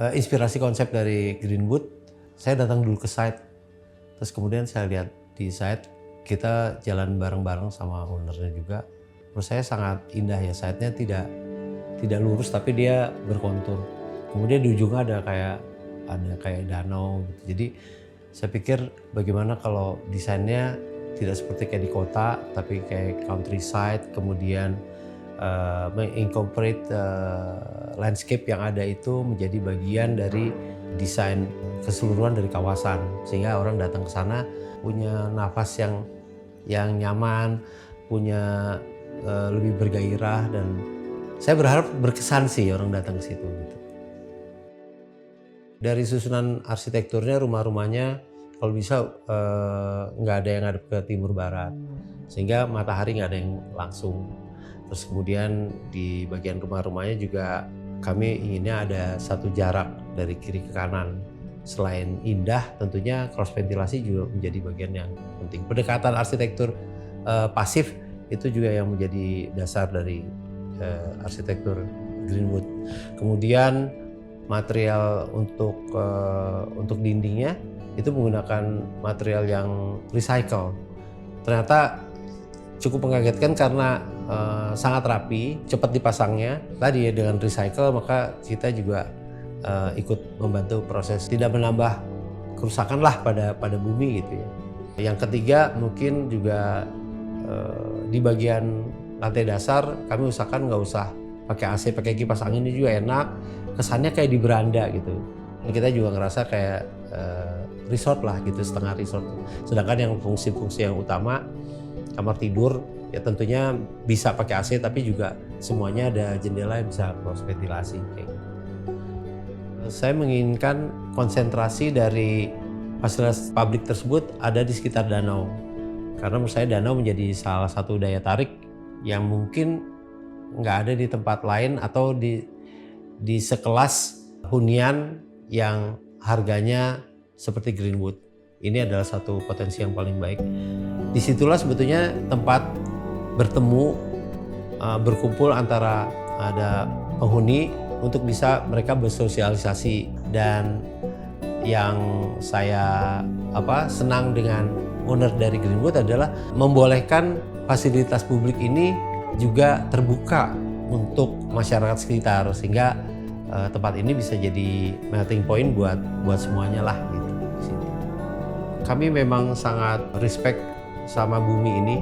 Inspirasi konsep dari Greenwood, saya datang dulu ke site, terus kemudian saya lihat di site, kita jalan bareng-bareng sama ownernya juga. Menurut saya sangat indah ya, site-nya tidak lurus tapi dia berkontur. Kemudian di ujungnya ada kayak danau gitu. Jadi saya pikir bagaimana kalau desainnya tidak seperti kayak di kota, tapi kayak countryside, kemudian mengincorporate landscape yang ada itu menjadi bagian dari desain keseluruhan dari kawasan, sehingga orang datang ke sana punya nafas yang nyaman, punya lebih bergairah, dan saya berharap berkesan sih orang datang ke situ gitu. Dari susunan arsitekturnya, rumah-rumahnya kalau bisa nggak ada yang ngadep ke timur barat, sehingga matahari nggak ada yang langsung. Terus kemudian di bagian rumah-rumahnya juga kami inginnya ada satu jarak dari kiri ke kanan. Selain indah, tentunya cross ventilasi juga menjadi bagian yang penting. Pendekatan arsitektur pasif itu juga yang menjadi dasar dari arsitektur Greenwood. Kemudian material untuk dindingnya itu menggunakan material yang recycle. Ternyata cukup mengagetkan karena sangat rapi, cepat dipasangnya. Tadi ya dengan recycle, maka kita juga ikut membantu proses tidak menambah kerusakan lah pada bumi gitu ya. Yang ketiga mungkin juga di bagian lantai dasar kami usahakan nggak usah pakai AC, pakai kipas angin ini juga enak. Kesannya kayak di beranda gitu. Dan kita juga ngerasa kayak resort lah gitu, setengah resort. Sedangkan yang fungsi-fungsi yang utama kamar tidur ya tentunya bisa pakai AC, tapi juga semuanya ada jendela yang bisa cross ventilasi kayak gitu. Saya menginginkan konsentrasi dari fasilitas publik tersebut ada di sekitar danau, karena menurut saya danau menjadi salah satu daya tarik yang mungkin nggak ada di tempat lain atau di sekelas hunian yang harganya seperti Greenwood. Ini adalah satu potensi yang paling baik. Disitulah sebetulnya tempat bertemu, berkumpul antara ada penghuni untuk bisa mereka bersosialisasi. Dan yang saya senang dengan owner dari Greenwood adalah membolehkan fasilitas publik ini juga terbuka untuk masyarakat sekitar, sehingga tempat ini bisa jadi melting point buat semuanya lah gitu. Kami memang sangat respect sama bumi ini.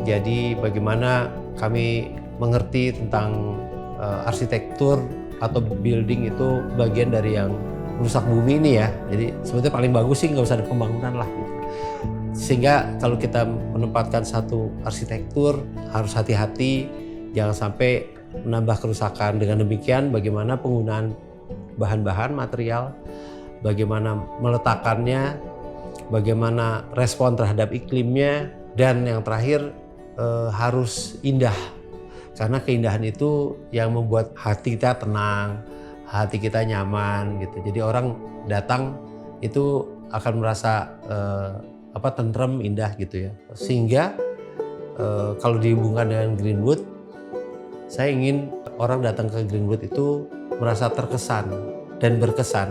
Jadi bagaimana kami mengerti tentang arsitektur atau building itu bagian dari yang merusak bumi ini ya. Jadi sebetulnya paling bagus sih nggak usah ada pembangunan lah gitu. Sehingga kalau kita menempatkan satu arsitektur harus hati-hati, jangan sampai menambah kerusakan. Dengan demikian bagaimana penggunaan bahan-bahan material, bagaimana meletakkannya, bagaimana respon terhadap iklimnya, dan yang terakhir harus indah. Karena keindahan itu yang membuat hati kita tenang, hati kita nyaman gitu. Jadi orang datang itu akan merasa tentrem, indah gitu ya. Sehingga kalau dihubungkan dengan Greenwood, saya ingin orang datang ke Greenwood itu merasa terkesan dan berkesan.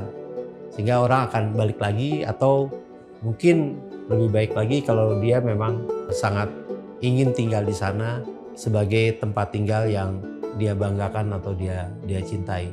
Sehingga orang akan balik lagi, atau mungkin lebih baik lagi kalau dia memang sangat ingin tinggal di sana sebagai tempat tinggal yang dia banggakan atau dia cintai.